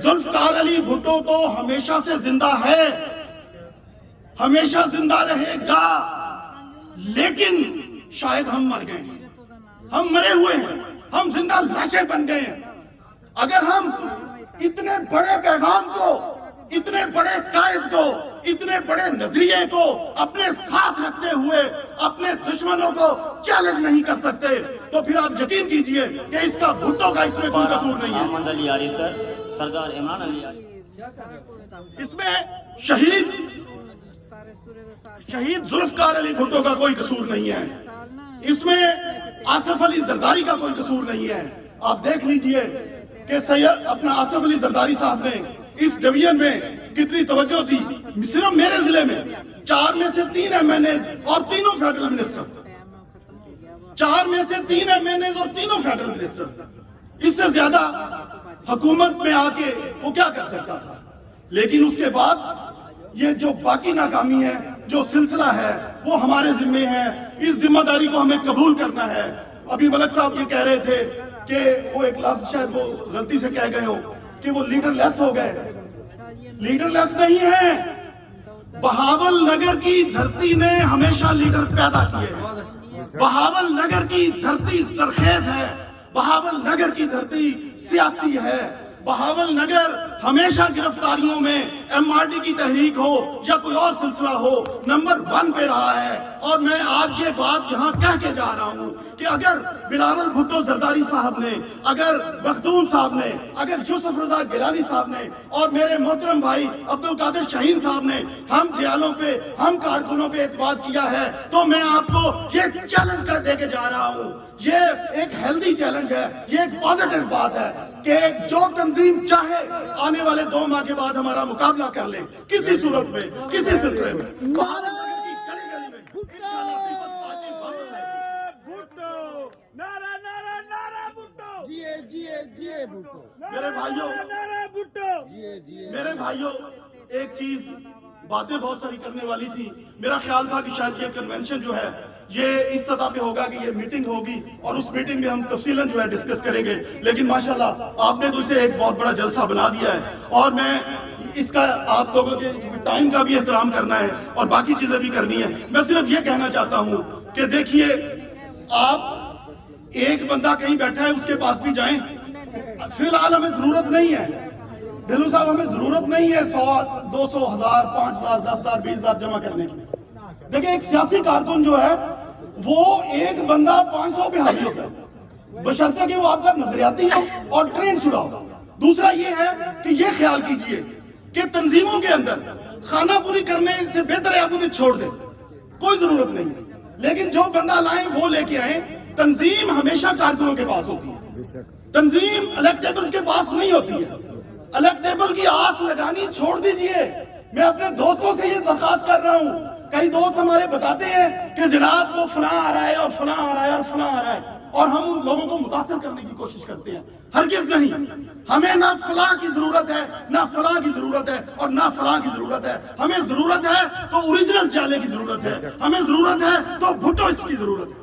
ذوالفقار علی بھٹو تو ہمیشہ سے زندہ ہے، ہمیشہ زندہ رہے گا، لیکن شاید ہم مر گئے ہیں، ہم مرے ہوئے ہیں، ہم زندہ لاشیں بن گئے ہیں۔ اگر ہم اتنے بڑے پیغام کو، اتنے بڑے قائد کو، اتنے بڑے نظریے کو اپنے ساتھ رکھتے ہوئے اپنے دشمنوں کو چیلنج نہیں کر سکتے تو پھر آپ یقین کیجئے کہ اس کا بھٹو کا اس میں کوئی قصور نہیں ہے۔ احمد علی یاری سر، سردار عمران علی یاری، اس میں شہید ذوالفقار علی بھٹو کا کوئی قصور نہیں ہے، اس میں آصف علی زرداری کا کوئی قصور نہیں ہے۔ آپ دیکھ لیجئے کہ سید اپنا آصف علی زرداری صاحب نے اس ڈویژن میں کتنی توجہ دی۔ صرف میرے ضلع میں 4 میں سے 3 MNAs اور تینوں فیڈرل منسٹر، 4 میں سے 3 MNAs اور تینوں فیڈرل منسٹر، اس سے زیادہ حکومت میں آ کے وہ کیا کر سکتا تھا؟ لیکن اس کے بعد یہ جو باقی ناکامی ہے، جو سلسلہ ہے، وہ ہمارے ذمہ ہے۔ اس ذمہ داری کو ہمیں قبول کرنا ہے۔ ابھی ملک صاحب یہ کہہ رہے تھے کہ وہ ایک لفظ شاید وہ غلطی سے کہہ گئے ہو کہ وہ لیڈر لیس ہو گئے۔ لیڈر لیس نہیں ہے، بہاول نگر کی دھرتی نے ہمیشہ لیڈر پیدا کیے۔ بہاول نگر کی دھرتی زرخیز ہے، بہاول نگر کی دھرتی سیاسی ہے، بہاول نگر ہمیشہ گرفتاریوں میں MRD کی تحریک ہو یا کوئی اور سلسلہ ہو نمبر 1 پہ رہا ہے۔ اور میں آج یہ بات یہاں کہہ کے جا رہا ہوں کہ اگر بلاول بھٹو زرداری صاحب نے، اگر مخدوم صاحب نے، اگر یوسف رضا گیلانی صاحب نے اور میرے محترم بھائی عبدالقادر شاہین صاحب نے ہم جیالوں پہ، ہم کارکنوں پہ اعتماد کیا ہے تو میں آپ کو یہ چیلنج کر دے کے جا رہا ہوں۔ یہ ایک ہیلدی چیلنج ہے، یہ ایک پازیٹیو بات ہے کہ جو تنظیم چاہے آنے والے 2 ماہ کے بعد ہمارا مقابلہ کر لے، کسی صورت میں، کسی سلسلے میں۔ میرے بھائیوں ایک چیز، باتیں بہت ساری کرنے والی تھی۔ میرا خیال تھا کہ شاید یہ کنونشن جو ہے یہ اس سطح پہ ہوگا کہ یہ میٹنگ ہوگی اور اس میٹنگ میں ہم تفصیلاً جو ہے ڈسکس کریں گے، لیکن ماشاءاللہ آپ نے تو اسے ایک بہت بڑا جلسہ بنا دیا ہے اور میں اس کا آپ لوگوں کے ٹائم کا بھی احترام کرنا ہے اور باقی چیزیں بھی کرنی ہے۔ میں صرف یہ کہنا چاہتا ہوں کہ دیکھیے، آپ ایک بندہ کہیں بیٹھا ہے اس کے پاس بھی جائیں، فی الحال ہمیں ضرورت نہیں ہے، ڈھلو صاحب ہمیں ضرورت نہیں ہے 100، 200، 1000، 5000، 10000، 20000 جمع کرنے کی۔ دیکھیں ایک سیاسی کارکن جو ہے وہ ایک بندہ 500 پہ حاوی ہوتا ہے بشرطے کہ وہ آپ کا نظریاتی ہو اور ٹرین شدہ ہو۔ دوسرا یہ ہے کہ یہ خیال کیجئے کہ تنظیموں کے اندر خانہ پوری کرنے سے بہتر ہے آپ انہیں چھوڑ دیں، کوئی ضرورت نہیں ہے، لیکن جو بندہ لائیں وہ لے کے آئیں۔ تنظیم ہمیشہ کارکنوں کے پاس ہوتی ہے، تنظیم الیکٹیبل کے پاس نہیں ہوتی ہے۔ الیکٹیبل کی آس لگانی چھوڑ دیجئے۔ میں اپنے دوستوں سے یہ درخواست کر رہا ہوں، کئی دوست ہمارے بتاتے ہیں کہ جناب وہ فلاں آ رہا ہے اور فلاں آ رہا ہے اور فلاں آ رہا ہے، اور ہم ان لوگوں کو متاثر کرنے کی کوشش کرتے ہیں۔ ہرگز نہیں، ہمیں نہ فلاں کی ضرورت ہے، نہ فلاں کی ضرورت ہے اور نہ فلاں کی ضرورت ہے۔ ہمیں ضرورت ہے تو اوریجنل چالے کی ضرورت ہے، ہمیں ضرورت ہے تو بھٹو اس کی ضرورت ہے۔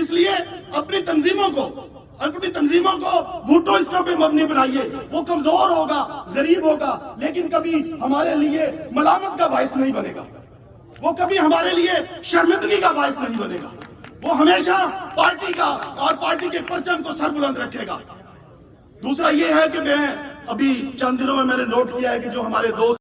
اس لیے اپنی تنظیموں کو بھٹو اس پہ مبنی بنائیے۔ وہ کمزور ہوگا، غریب ہوگا، لیکن کبھی ہمارے لیے ملامت کا باعث نہیں بنے گا، وہ کبھی ہمارے لیے شرمندگی کا باعث نہیں بنے گا، وہ ہمیشہ پارٹی کا اور پارٹی کے پرچم کو سر بلند رکھے گا۔ دوسرا یہ ہے کہ میں ابھی چند دنوں میں نے نوٹ کیا ہے کہ جو ہمارے دوست